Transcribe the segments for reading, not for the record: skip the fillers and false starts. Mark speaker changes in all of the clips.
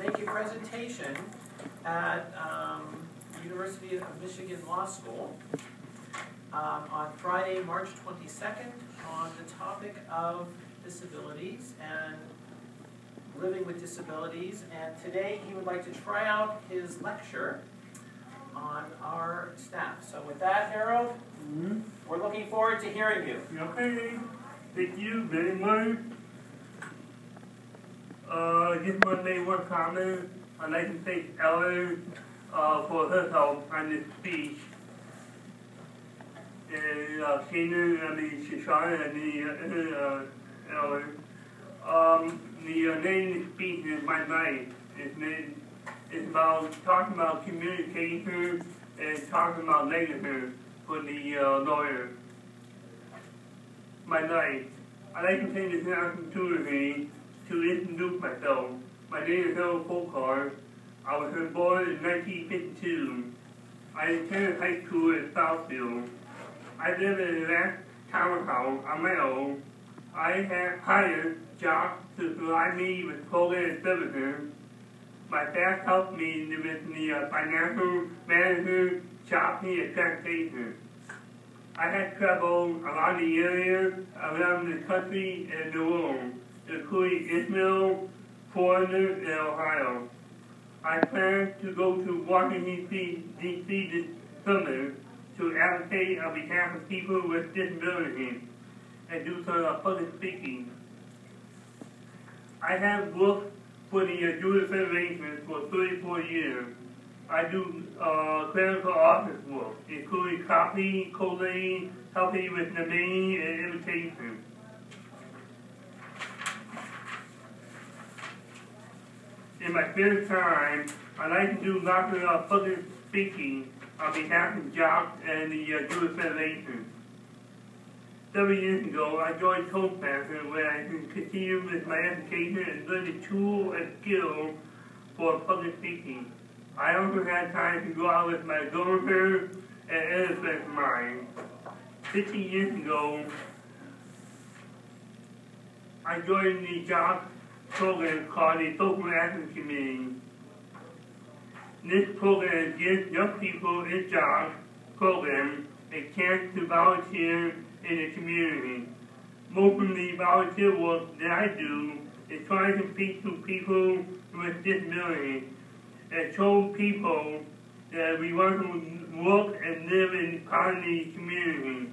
Speaker 1: make a presentation at University of Michigan Law School on Friday, March 22nd on the topic of disabilities and living with disabilities. And today he would like to try out his lecture on our staff. So with that, Harold, we're looking forward to hearing you.
Speaker 2: Okay, thank you very much. Just want to make one comment. I'd like to thank Ellen for her help on this speech. And Shoshana and Ellen. The name of the speech is My Life. It's about talking about communication and talking about language for the lawyer. My life. I'd like to take this opportunity to introduce myself. My name is Folkoff. I was born in 1952. I attended high school at Southfield. I live in a last townhouse on my own. I had hired jobs to provide me with program services. My dad helped me with the financial management, shopping, and transportation. I had traveled around the area, around the country, and the world, including Israel, Florida, and Ohio. I plan to go to Washington, D.C. this summer to advocate on behalf of people with disabilities and do some public speaking. I have worked for the Jewish Federation for 34 years. I do clerical office work, including copy, collating, helping with the mailing and invitation. In my spare time, I like to do lots of public speaking on behalf of jobs and the Jewish Federation. 7 years ago, I joined Toastmasters where I can continue with my education and learn the tool and skill for public speaking. I also had time to go out with my girlfriend and other friends of mine. 15 years ago, I joined the job program called the Social Action Committee. This program gives young people in jobs program a chance to volunteer in the community. Most of the volunteer work that I do is trying to speak to people with disabilities and show people that we want to work and live in part of the community.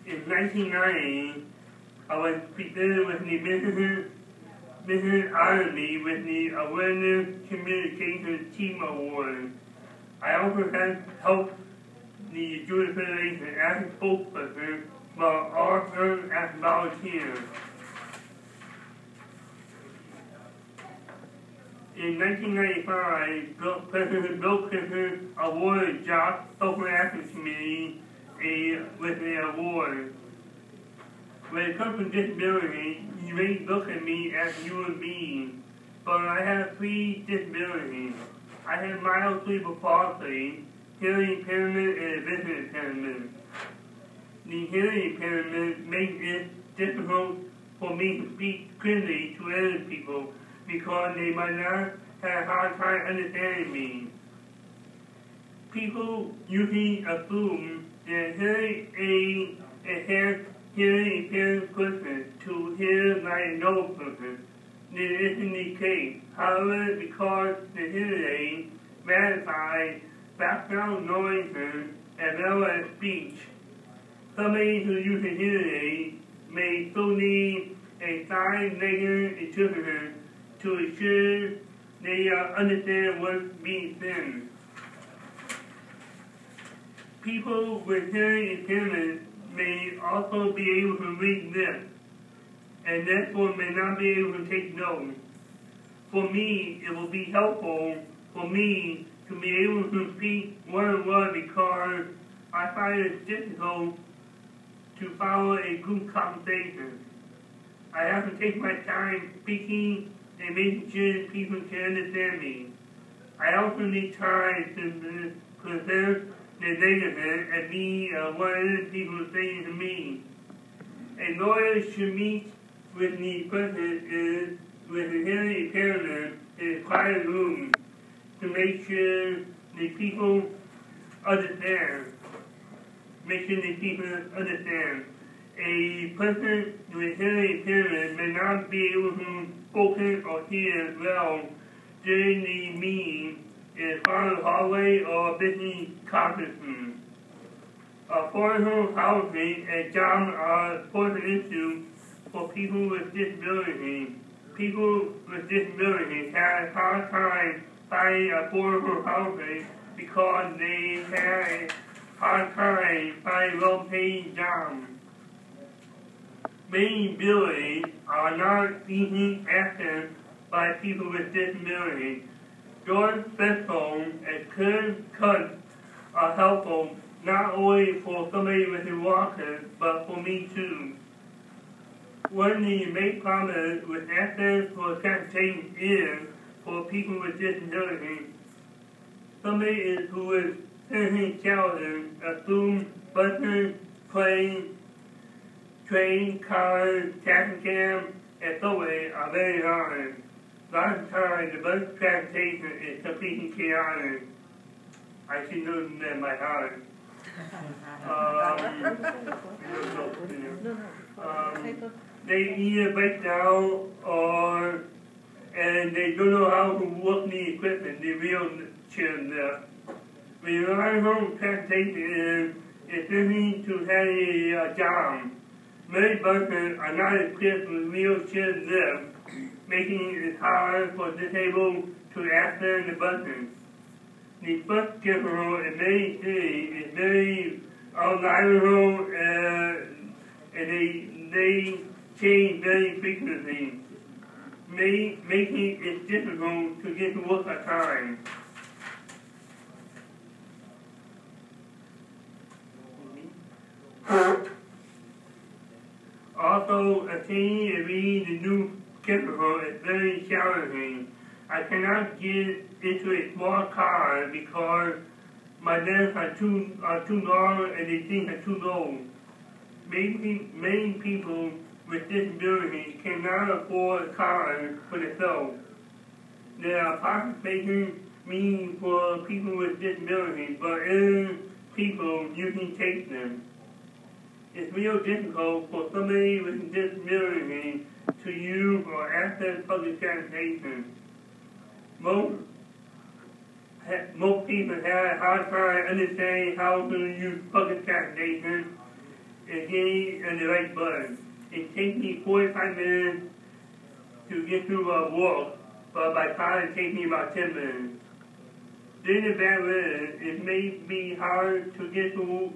Speaker 2: In 1990, I was presented with the Business honored me with the Awareness Communication Team Award. I also have helped the Jewish Federation as a spokesperson, but also as a volunteer. In 1995, President Bill Clinton awarded Job Social Action Committee with an award. When it comes to disability, you may look at me as a human being, but I have 3 disabilities. I have mild cerebral palsy, hearing impairment, and a vision impairment. The hearing impairment makes it difficult for me to speak clearly to other people because they might not have a hard time understanding me. People usually assume that hearing aid enhances hearing impaired person to hear like a normal person. This isn't the case. However, because the hearing aid magnifies background noises as well as speech, somebody who uses a hearing aid may still need a sign language interpreter to ensure they understand what's being said. People with hearing impairment may also be able to read lips, and therefore may not be able to take notes. For me, it will be helpful for me to be able to speak one-on-one because I find it difficult to follow a group conversation. I have to take my time speaking and making sure people can understand me. I also need time to present the negative and be one of the people saying to me. A lawyer should meet with the person with a hearing impairment in entire room to make sure the people understand. Make sure the people understand. A person with hearing impairment may not be able to focus or hear well during the meeting in front of the hallway or business conference room. Affordable housing and jobs are important issues for people with disabilities. People with disabilities have a hard time finding affordable housing because they have a hard time finding well-paid jobs. Many buildings are not easily accessed by people with disabilities. Short special and clear cuts are helpful not only for somebody with a walker, but for me too. One of the main problems with access for transportation is for people with disabilities. Somebody who is physically challenged, assume buses, planes, trains, cars, traffic jams, and subways are very hard. A lot of times the bus transportation is completely chaotic. I should know that by heart. They either break down and they don't know how to work the equipment, the wheelchair there. Reliable transportation is easy to have a job. Many buses are not equipped with wheelchair lifts, making it hard for disabled to access the buses. The bus schedule in many cities is very unreliable and they change very frequently, making it difficult to get to work on time. Also, attending and reading the new schedule is very challenging. I cannot get into a small car because my legs are too long and the seats are too low. Many people with disabilities cannot afford cars for themselves. There are participating meetings for people with disabilities, but other people usually take them. It's real difficult for somebody with a disability to use or access public transportation. Most people have a hard time understanding how to use public transportation and getting on the right bus. It takes me 45 minutes to get through a walk, but by car it takes me about 10 minutes. During the bad weather, it may be hard to get to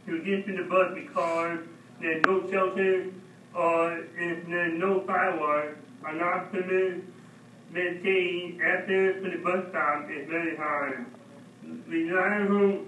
Speaker 2: the bus because there's no shelter or if there's no sidewalk or not permitted. Maintaining access to the bus stop is very hard. Reliable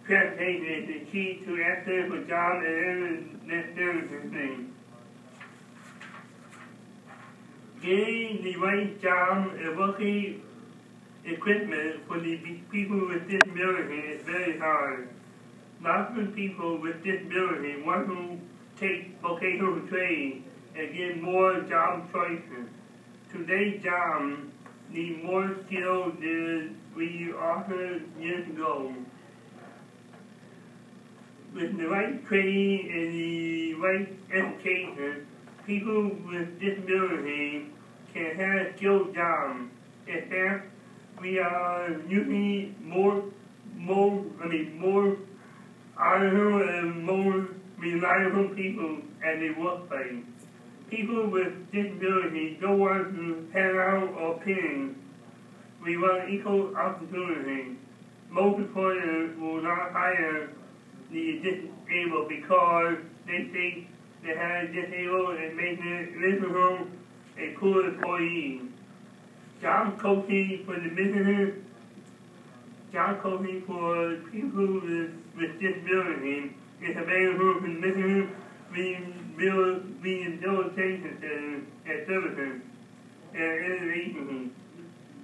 Speaker 2: transportation is the key to access for jobs and necessary things. Getting the right job and working equipment for the people with disabilities is very hard. Lots of people with disabilities want to take vocational training and get more job choices. Today's jobs need more skills than we offered years ago. With the right training and the right education, people with disabilities can have skilled jobs. In fact, we are usually more honorable and more reliable people at the workplace. People with disabilities don't want to hang out or pin. We want equal opportunity. Most employers will not hire the disabled because they think they have disabled and make it visible a cool employee. Job coaching for the businesses, job coaching for people with disabilities is available for the businesses, rehabilitation centers and services and other agencies.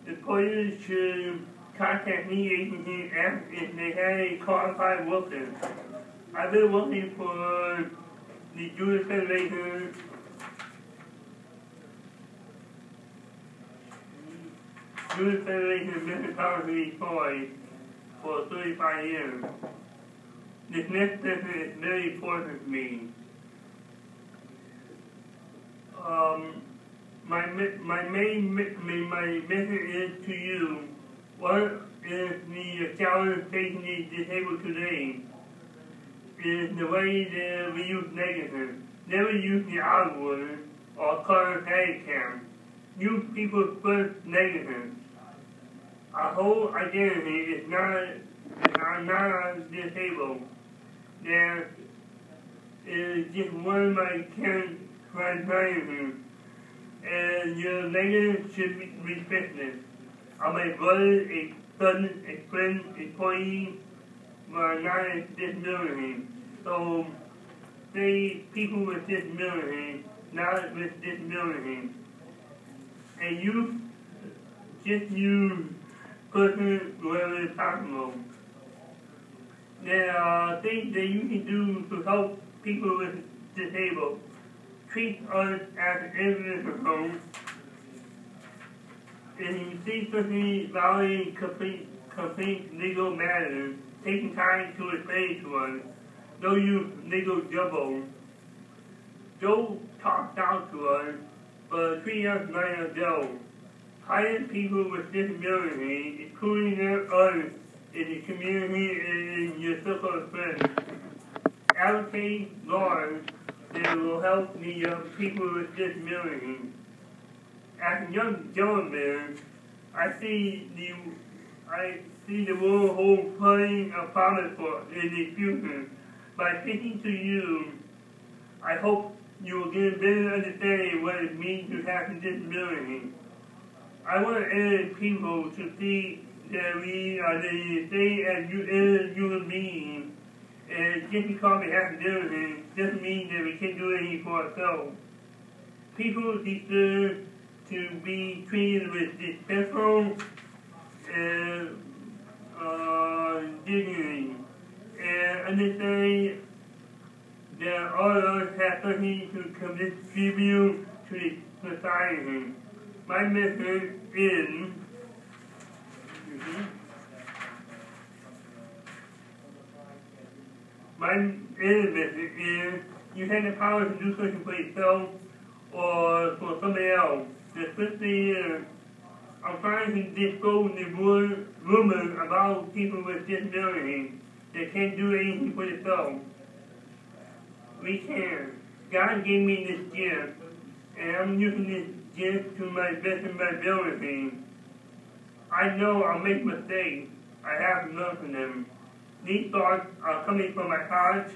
Speaker 2: Employers should contact me agency and ask if they have a qualified worker. I've been working for the Jewish Federation Youth Federation of Municipality employee for 35 years. This next session is very important to me. My message is to you. What is the challenge facing the disabled today? Is the way that we use negatives. Never use the outward or color handicap. Use people's first negatives. Our whole identity is not disabled. There is just one of my characteristics, and your negative should be respected. I'm a brother, a son, a friend, a employee, but not a disability. So, say people with disability, not with disability. And you just use person wherever possible. There are things that you can do to help people with disabled. Treat us as individuals. If you see something violating complete legal matters, taking time to explain to us. Don't use legal jumbo. Don't talk down to us, but treat us like adults. Hire people with disabilities, including others in the community and in your circle of friends. Allocate laws that will help the people with disabilities. As a young gentleman, I see the world hold plenty of promise for in the future. By speaking to you, I hope you will get a better understanding of what it means to have a disability. I want other people to see that we are the same as human beings, and just because we have a disability doesn't mean that we can't do anything for ourselves. People deserve to be treated with respect and dignity, and understanding that all of us have something to contribute to the society. My message is you have the power to do something for yourself or for somebody else. The first thing is, I'm trying to dispose the rumors about people with disabilities that can't do anything for themselves. We can. God gave me this gift, and I'm using this gift to my best of my ability. I know I'll make mistakes. I have none of them. These thoughts are coming from my heart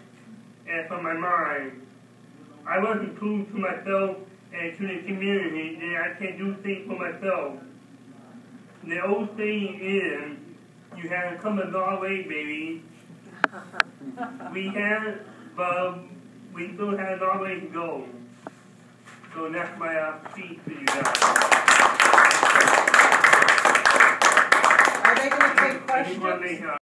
Speaker 2: and from my mind. I want to prove to myself and to the community that I can do things for myself. The old saying is, you have come a long way, baby. We have, but we still have a long way to go. So that's my speech to you guys.
Speaker 3: Are they going to take questions?